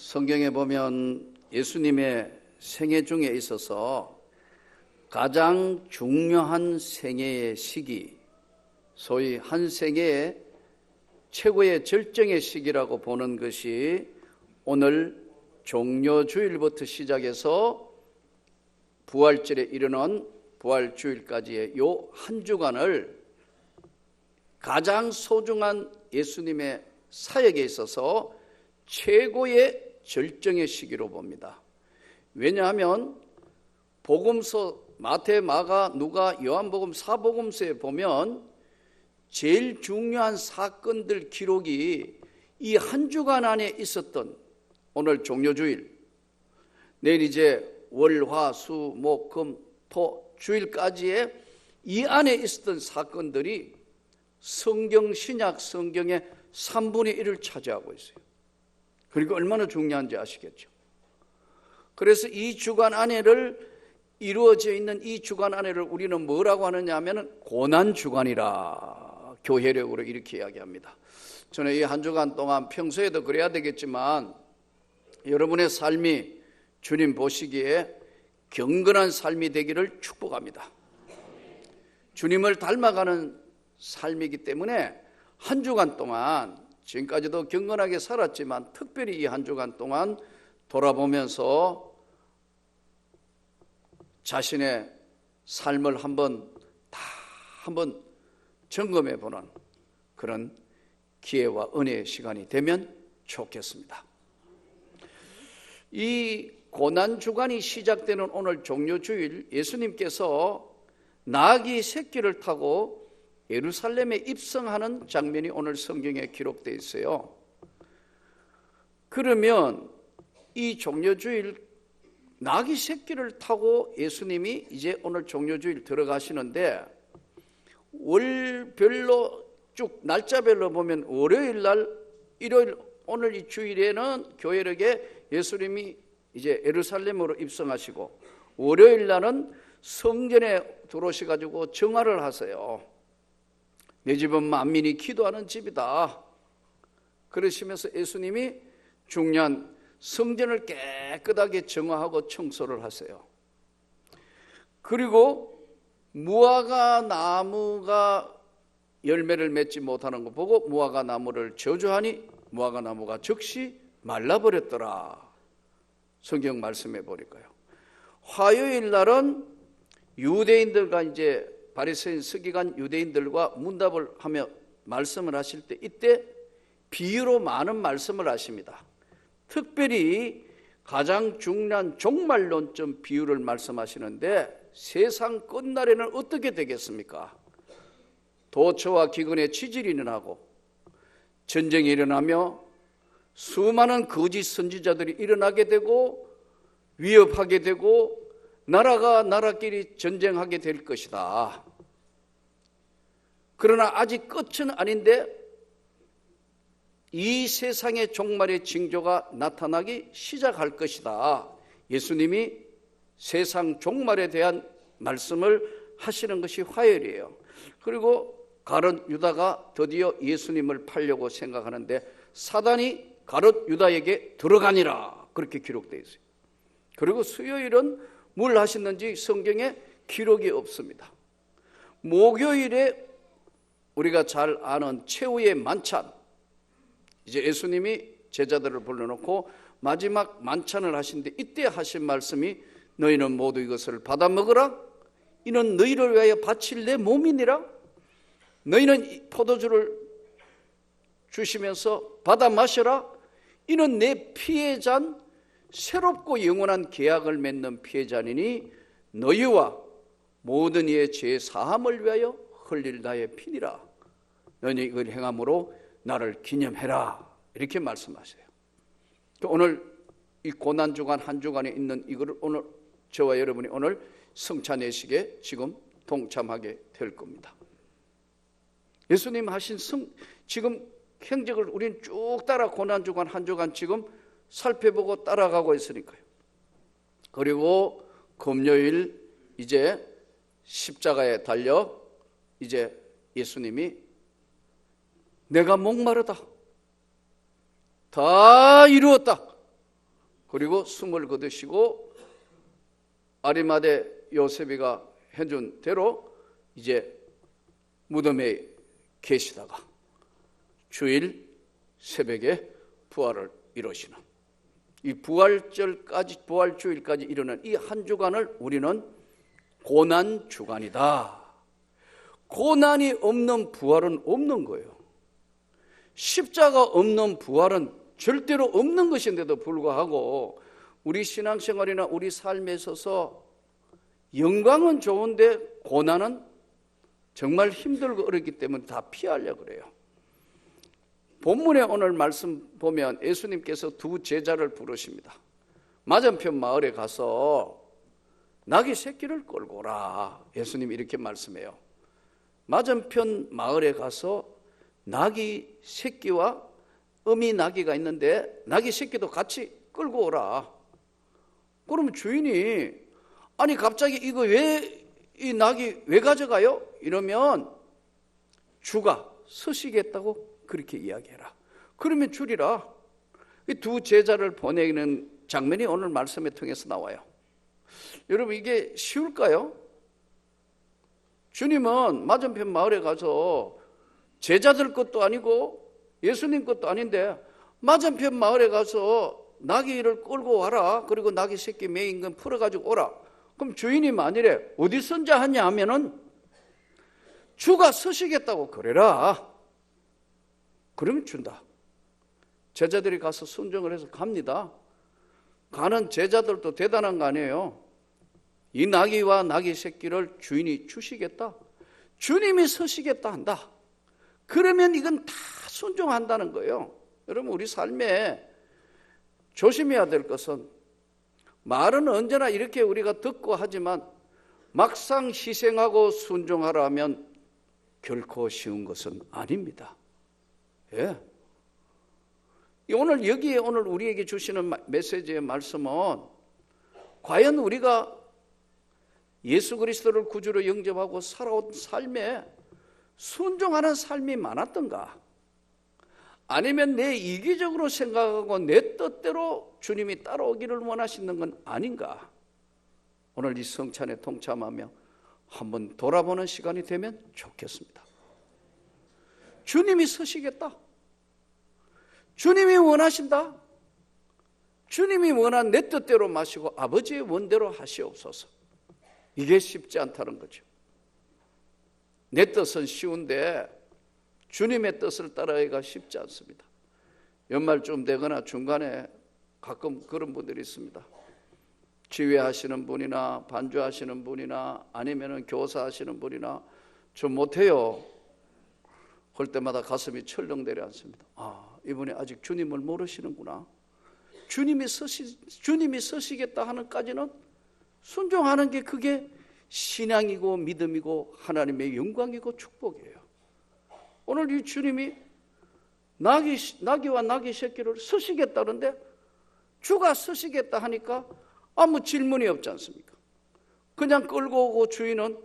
성경에 보면 예수님의 생애 중에 있어서 가장 중요한 생애의 시기, 소위 한 생애의 최고의 절정의 시기라고 보는 것이 오늘 종려주일부터 시작해서 부활절에 이르는 부활주일까지의 요 한 주간을 가장 소중한 예수님의 사역에 있어서 최고의 절정의 시기로 봅니다. 왜냐하면 복음서 마태, 마가, 누가, 요한복음, 사복음서에 보면 제일 중요한 사건들 기록이 이 한 주간 안에 있었던, 오늘 종려주일, 내일 이제 월, 화, 수, 목, 금, 토, 주일까지의 이 안에 있었던 사건들이 성경, 신약 성경의 3분의 1을 차지하고 있어요. 그리고 얼마나 중요한지 아시겠죠? 그래서 이 주간 안에를 이루어져 있는 이 주간 안에를 우리는 뭐라고 하느냐 하면 고난주간이라 교회력으로 이렇게 이야기합니다. 저는 이 한 주간 동안 평소에도 그래야 되겠지만 여러분의 삶이 주님 보시기에 경건한 삶이 되기를 축복합니다. 주님을 닮아가는 삶이기 때문에 한 주간 동안, 지금까지도 경건하게 살았지만 특별히 이 한 주간 동안 돌아보면서 자신의 삶을 한번 점검해 보는 그런 기회와 은혜의 시간이 되면 좋겠습니다. 이 고난주간이 시작되는 오늘 종려주일, 예수님께서 나귀 새끼를 타고 예루살렘에 입성하는 장면이 오늘 성경에 기록되어 있어요. 그러면 이 종려주일 나귀 새끼를 타고 예수님이 이제 오늘 종려주일 들어가시는데, 월별로 쭉 날짜별로 보면 월요일 날, 일요일, 오늘 이 주일에는 교회력에 예수님이 이제 예루살렘으로 입성하시고, 월요일 날은 성전에 들어오셔가지고 정화를 하세요. 내 집은 만민이 기도하는 집이다. 그러시면서 예수님이 중요한 성전을 깨끗하게 정화하고 청소를 하세요. 그리고 무화과 나무가 열매를 맺지 못하는 거 보고 무화과 나무를 저주하니 무화과 나무가 즉시 말라버렸더라. 성경 말씀해 보니까요. 화요일 날은 유대인들과 이제 바리새인 서기관 유대인들과 문답을 하며 말씀을 하실 때, 이때 비유로 많은 말씀을 하십니다. 특별히 가장 중요한 종말론점 비유를 말씀하시는데, 세상 끝날에는 어떻게 되겠습니까? 도처와 기근의 취질이 일어나고 전쟁이 일어나며 수많은 거짓 선지자들이 일어나게 되고 위협하게 되고 나라가 나라끼리 전쟁하게 될 것이다. 그러나 아직 끝은 아닌데 이 세상의 종말의 징조가 나타나기 시작할 것이다. 예수님이 세상 종말에 대한 말씀을 하시는 것이 화요일이에요. 그리고 가룟 유다가 드디어 예수님을 팔려고 생각하는데 사단이 가룟 유다에게 들어가니라, 그렇게 기록되어 있어요. 그리고 수요일은 뭘 하셨는지 성경에 기록이 없습니다. 목요일에 우리가 잘 아는 최후의 만찬, 이제 예수님이 제자들을 불러놓고 마지막 만찬을 하신데, 이때 하신 말씀이 너희는 모두 이것을 받아 먹으라. 이는 너희를 위하여 바칠 내 몸이니라. 너희는 포도주를 주시면서 받아 마셔라. 이는 내 피의 잔, 새롭고 영원한 계약을 맺는 피의 잔이니 너희와 모든 이의 죄 사함을 위하여 흘릴 나의 피니라. 너희 이걸 행함으로 나를 기념해라. 이렇게 말씀하세요. 오늘 이 고난주간 한 주간에 있는 이거를 오늘 저와 여러분이 오늘 성찬 예식에 지금 동참하게 될 겁니다. 예수님 하신 지금 행적을 우리는 쭉 따라 고난주간 한 주간 지금 살펴보고 따라가고 있으니까요. 그리고 금요일 이제 십자가에 달려 이제 예수님이 내가 목마르다, 다 이루었다, 그리고 숨을 거두시고 아리마대 요셉이가 해준 대로 이제 무덤에 계시다가 주일 새벽에 부활을 이루시는, 이 부활주일까지 이르는 이 한 주간을 우리는 고난 주간이다. 고난이 없는 부활은 없는 거예요. 십자가 없는 부활은 절대로 없는 것인데도 불구하고 우리 신앙생활이나 우리 삶에 있어서 영광은 좋은데 고난은 정말 힘들고 어렵기 때문에 다 피하려고 그래요. 본문에 오늘 말씀 보면 예수님께서 두 제자를 부르십니다. 맞은편 마을에 가서 나귀 새끼를 끌고 오라. 예수님이 이렇게 말씀해요. 맞은편 마을에 가서 나귀 새끼와 어미 나귀가 있는데 나귀 새끼도 같이 끌고 오라. 그러면 주인이 아니 갑자기 이거 왜 이 나귀 왜 가져가요? 이러면 주가 서시겠다고 그렇게 이야기해라. 그러면 주리라. 이 두 제자를 보내는 장면이 오늘 말씀에 통해서 나와요. 여러분 이게 쉬울까요? 주님은 맞은편 마을에 가서 제자들 것도 아니고 예수님 것도 아닌데 맞은편 마을에 가서 나귀를 끌고 와라. 그리고 나귀 새끼 매인 건 풀어가지고 오라. 그럼 주인이 만일에 어디 선자 하냐 하면은 주가 서시겠다고 그래라. 그러면 준다. 제자들이 가서 순종을 해서 갑니다. 가는 제자들도 대단한 거 아니에요. 이 나귀와 나귀 새끼를 주인이 주시겠다. 주님이 서시겠다 한다. 그러면 이건 다 순종한다는 거예요. 여러분 우리 삶에 조심해야 될 것은 말은 언제나 이렇게 우리가 듣고 하지만 막상 희생하고 순종하라면 결코 쉬운 것은 아닙니다. 예. 오늘 여기에 오늘 우리에게 주시는 메시지의 말씀은 과연 우리가 예수 그리스도를 구주로 영접하고 살아온 삶에 순종하는 삶이 많았던가? 아니면 내 이기적으로 생각하고 내 뜻대로 주님이 따라오기를 원하시는 건 아닌가? 오늘 이 성찬에 동참하며 한번 돌아보는 시간이 되면 좋겠습니다. 주님이 서시겠다. 주님이 원하신다. 주님이 원한 내 뜻대로 마시고 아버지의 원대로 하시옵소서. 이게 쉽지 않다는 거죠. 내 뜻은 쉬운데 주님의 뜻을 따라가기가 쉽지 않습니다. 연말쯤 되거나 중간에 가끔 그런 분들이 있습니다. 지휘하시는 분이나 반주하시는 분이나 아니면 교사하시는 분이나 저 못해요. 할 때마다 가슴이 철렁 내려앉습니다. 아, 이분이 아직 주님을 모르시는구나. 주님이 서시겠다 하는까지는 순종하는 게 그게 신앙이고 믿음이고 하나님의 영광이고 축복이에요. 오늘 이 주님이 나귀와 나귀 새끼를 서시겠다는데 주가 서시겠다 하니까 아무 질문이 없지 않습니까? 그냥 끌고 오고 주인은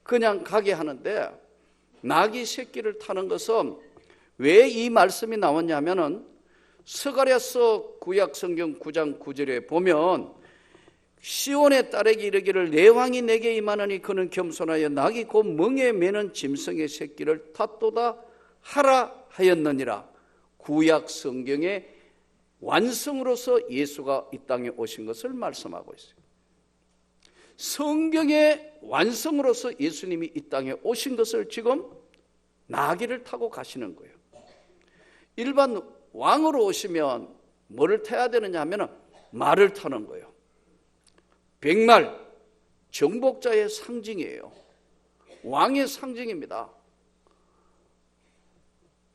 그냥 가게 하는데 나귀 새끼를 타는 것은 왜 이 말씀이 나왔냐면은 스가랴서 구약 성경 9장 9절에 보면 시온의 딸에게 이르기를 내 왕이 내게 임하노니 그는 겸손하여 낙이 곧 멍에 매는 짐승의 새끼를 탓도다 하라 하였느니라. 구약 성경의 완성으로서 예수가 이 땅에 오신 것을 말씀하고 있어요. 성경의 완성으로서 예수님이 이 땅에 오신 것을 지금 나귀를 타고 가시는 거예요. 일반 왕으로 오시면 뭐를 타야 되느냐 하면 말을 타는 거예요. 백말, 정복자의 상징이에요. 왕의 상징입니다.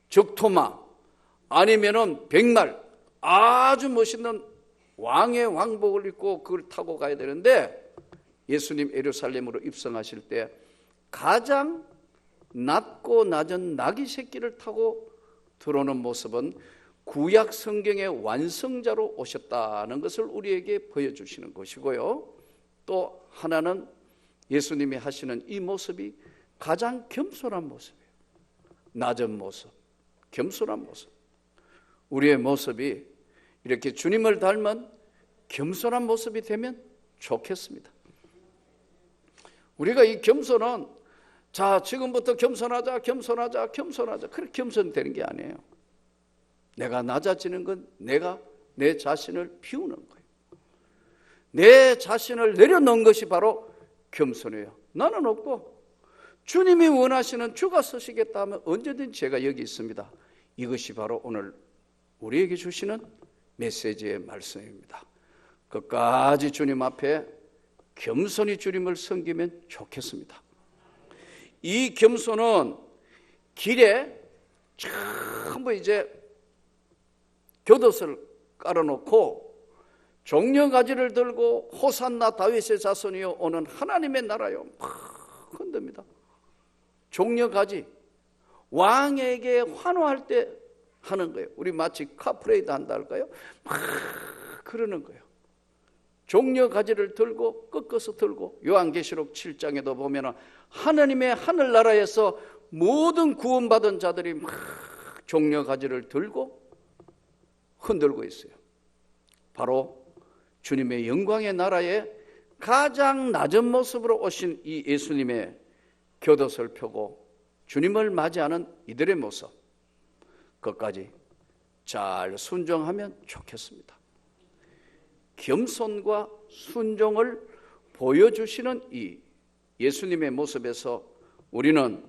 적토마 아니면은 백말, 아주 멋있는 왕의 왕복을 입고 그걸 타고 가야 되는데 예수님 예루살렘으로 입성하실 때 가장 낮고 낮은 나귀 새끼를 타고 들어오는 모습은 구약 성경의 완성자로 오셨다는 것을 우리에게 보여주시는 것이고요. 또 하나는 예수님이 하시는 이 모습이 가장 겸손한 모습이에요. 낮은 모습, 겸손한 모습. 우리의 모습이 이렇게 주님을 닮은 겸손한 모습이 되면 좋겠습니다. 우리가 이 겸손은 자 지금부터 겸손하자 그렇게 겸손되는 게 아니에요. 내가 낮아지는 건 내가 내 자신을 비우는 거예요. 내 자신을 내려놓은 것이 바로 겸손해요. 나는 없고 주님이 원하시는 주가 쓰시겠다 하면 언제든지 제가 여기 있습니다. 이것이 바로 오늘 우리에게 주시는 메시지의 말씀입니다. 끝까지 주님 앞에 겸손히 주님을 섬기면 좋겠습니다. 이 겸손은 길에 전부 이제 곁옷을 깔아놓고 종려가지를 들고 호산나 다윗의 자손이여 오는 하나님의 나라요 막 흔듭니다. 종려가지 왕에게 환호할 때 하는 거예요. 우리 마치 카프레이드 한다 할까요? 막 그러는 거예요. 종려가지를 들고 꺾어서 들고 요한계시록 7장에도 보면 하나님의 하늘나라에서 모든 구원받은 자들이 막 종려가지를 들고 흔들고 있어요. 바로 주님의 영광의 나라에 가장 낮은 모습으로 오신 이 예수님의 곁옷을 펴고 주님을 맞이하는 이들의 모습, 끝까지 잘 순종하면 좋겠습니다. 겸손과 순종을 보여주시는 이 예수님의 모습에서 우리는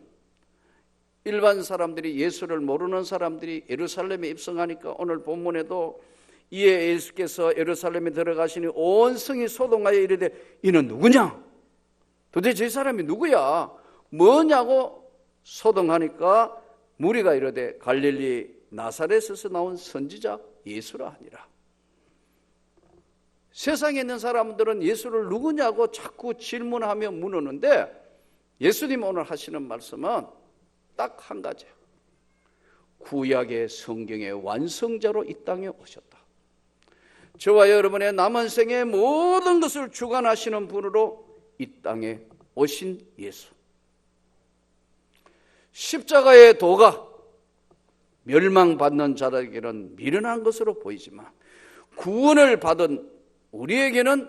일반 사람들이, 예수를 모르는 사람들이 예루살렘에 입성하니까 오늘 본문에도 이에 예수께서 예루살렘에 들어가시니 온 성이 소동하여 이르되 이는 누구냐? 도대체 이 사람이 누구야? 뭐냐고 소동하니까 무리가 이르되 갈릴리 나사렛에서 나온 선지자 예수라 하니라. 세상에 있는 사람들은 예수를 누구냐고 자꾸 질문하며 물었는데 예수님 오늘 하시는 말씀은 딱 한 가지예요. 구약의 성경의 완성자로 이 땅에 오셨다. 저와 여러분의 남은 생의 모든 것을 주관하시는 분으로 이 땅에 오신 예수. 십자가의 도가 멸망받는 자들에게는 미련한 것으로 보이지만 구원을 받은 우리에게는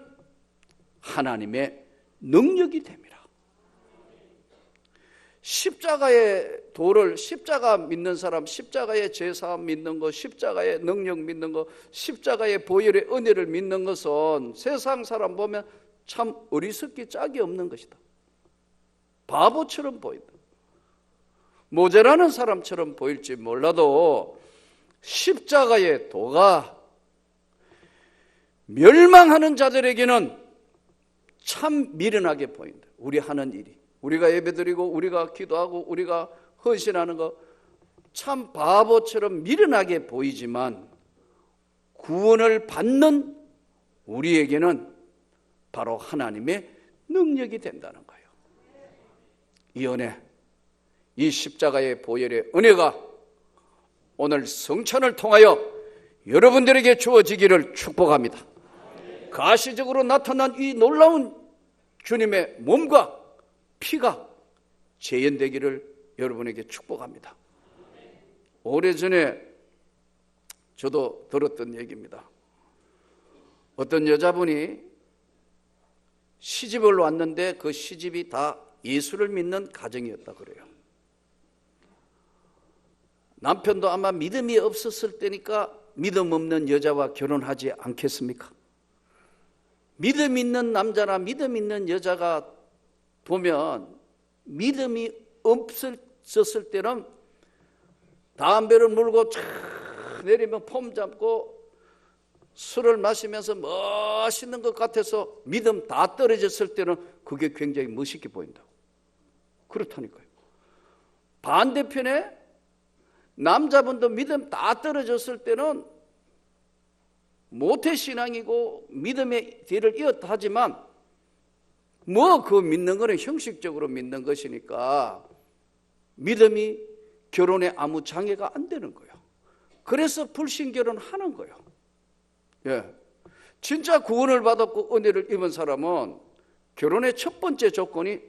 하나님의 능력이 됩니다. 십자가의 도를, 십자가 믿는 사람, 십자가의 제사함 믿는 것, 십자가의 능력 믿는 것, 십자가의 보혈의 은혜를 믿는 것은 세상 사람 보면 참 어리석기 짝이 없는 것이다. 바보처럼 보인다. 모자라는 사람처럼 보일지 몰라도 십자가의 도가 멸망하는 자들에게는 참 미련하게 보인다. 우리 하는 일이, 우리가 예배드리고 우리가 기도하고 우리가 헌신하는 거 참 바보처럼 미련하게 보이지만 구원을 받는 우리에게는 바로 하나님의 능력이 된다는 거예요. 이 은혜, 이 십자가의 보혈의 은혜가 오늘 성찬을 통하여 여러분들에게 주어지기를 축복합니다. 가시적으로 나타난 이 놀라운 주님의 몸과 피가 재현되기를 여러분에게 축복합니다. 오래전에 저도 들었던 얘기입니다. 어떤 여자분이 시집을 왔는데 그 시집이 다 예수를 믿는 가정이었다 그래요. 남편도 아마 믿음이 없었을 때니까 믿음 없는 여자와 결혼하지 않겠습니까? 믿음 있는 남자나 믿음 있는 여자가 보면 믿음이 없었을 때는 담배를 물고 쫙 내리면 폼 잡고 술을 마시면서 멋있는 것 같아서 믿음 다 떨어졌을 때는 그게 굉장히 멋있게 보인다고. 그렇다니까요. 반대편에 남자분도 믿음 다 떨어졌을 때는 모태신앙이고 믿음의 뒤를 이었다 하지만 뭐 그 믿는 거는 형식적으로 믿는 것이니까 믿음이 결혼에 아무 장애가 안 되는 거예요. 그래서 불신결혼하는 거예요. 예. 진짜 구원을 받았고 은혜를 입은 사람은 결혼의 첫 번째 조건이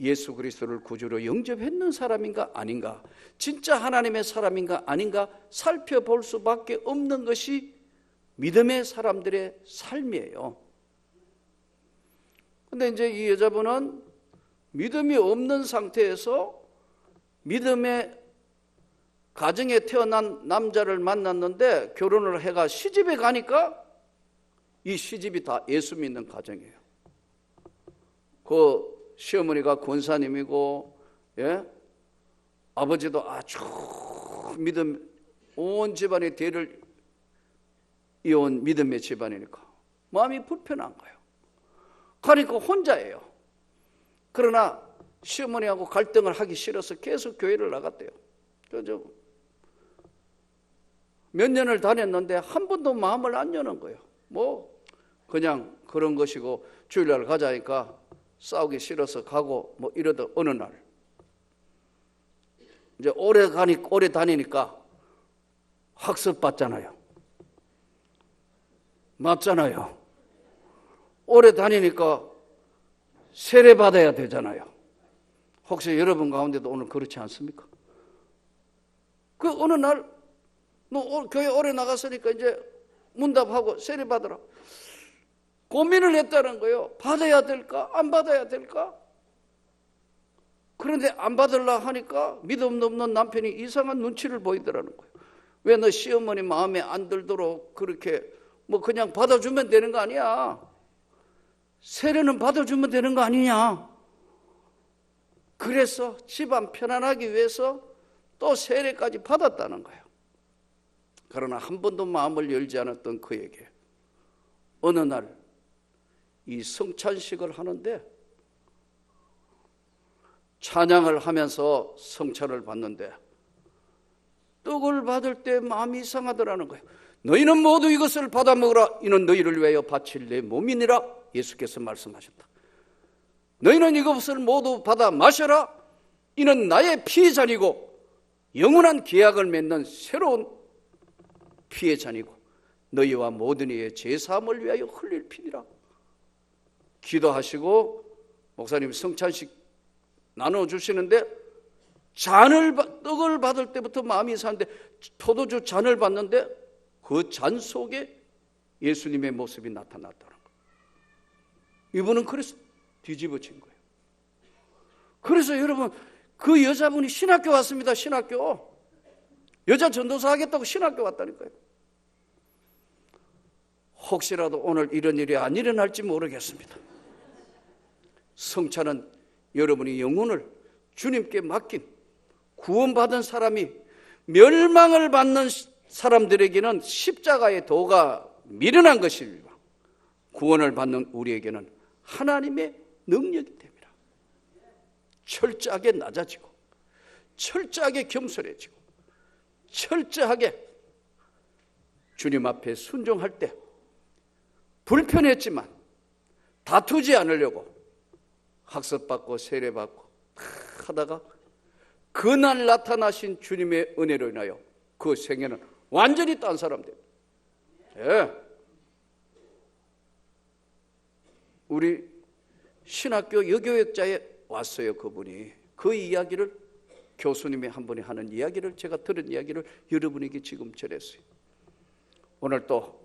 예수 그리스도를 구주로 영접했는 사람인가 아닌가, 진짜 하나님의 사람인가 아닌가 살펴볼 수밖에 없는 것이 믿음의 사람들의 삶이에요. 근데 이제 이 여자분은 믿음이 없는 상태에서 믿음의 가정에 태어난 남자를 만났는데 결혼을 해가 시집에 가니까 이 시집이 다 예수 믿는 가정이에요. 그 시어머니가 권사님이고, 예? 아버지도 아주 믿음, 온 집안의 대를 이어온 믿음의 집안이니까 마음이 불편한 거예요. 그러니까 혼자예요. 그러나 시어머니하고 갈등을 하기 싫어서 계속 교회를 나갔대요. 그래서 몇 년을 다녔는데 한 번도 마음을 안 여는 거예요. 뭐 그냥 그런 것이고 주일날 가자니까 싸우기 싫어서 가고 뭐 이러다 어느 날 이제 오래 다니니까 학습 받잖아요. 맞잖아요. 오래 다니니까 세례 받아야 되잖아요. 혹시 여러분 가운데도 오늘 그렇지 않습니까? 그 어느 날 너 교회 오래 나갔으니까 이제 문답하고 세례 받으라. 고민을 했다는 거예요. 받아야 될까? 안 받아야 될까? 그런데 안 받으려 하니까 믿음 없는 남편이 이상한 눈치를 보이더라는 거예요. 왜 너 시어머니 마음에 안 들도록 그렇게 뭐 그냥 받아주면 되는 거 아니야? 세례는 받아주면 되는 거 아니냐? 그래서 집안 편안하기 위해서 또 세례까지 받았다는 거예요. 그러나 한 번도 마음을 열지 않았던 그에게 어느 날 이 성찬식을 하는데 찬양을 하면서 성찬을 받는데 떡을 받을 때 마음이 이상하더라는 거예요. 너희는 모두 이것을 받아 먹으라. 이는 너희를 위하여 바칠 내 몸이니라. 예수께서 말씀하셨다. 너희는 이것을 모두 받아 마셔라. 이는 나의 피의 잔이고 영원한 계약을 맺는 새로운 피의 잔이고 너희와 모든 이의 죄사함을 위하여 흘릴 피니라. 기도하시고 목사님 성찬식 나눠주시는데 떡을 받을 때부터 마음이 이상한데 포도주 잔을 받는데 그 잔 속에 예수님의 모습이 나타났다는 거예요. 이분은 그래서 뒤집어진 거예요. 그래서 여러분 그 여자분이 신학교 왔습니다. 신학교. 여자 전도사 하겠다고 신학교 왔다니까요. 혹시라도 오늘 이런 일이 안 일어날지 모르겠습니다. 성찬은 여러분이 영혼을 주님께 맡긴 구원받은 사람이 멸망을 받는 사람들에게는 십자가의 도가 미련한 것입니다. 구원을 받는 우리에게는 하나님의 능력이 됩니다. 철저하게 낮아지고 철저하게 겸손해지고 철저하게 주님 앞에 순종할 때 불편했지만 다투지 않으려고 학습받고 세례받고 하다가 그날 나타나신 주님의 은혜로 인하여 그 생애는 완전히 딴 사람 됩니다. 예. 우리 신학교 여교육자에 왔어요. 그분이. 그 이야기를 교수님이 한 분이 하는 이야기를 제가 들은 이야기를 여러분에게 지금 전했어요. 오늘 또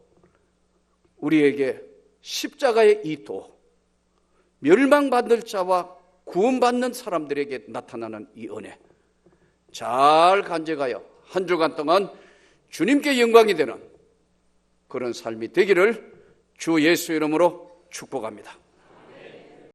우리에게 십자가의 이 도, 멸망받을 자와 구원받는 사람들에게 나타나는 이 은혜 잘 간직하여 한 주간 동안 주님께 영광이 되는 그런 삶이 되기를 주 예수 이름으로 축복합니다.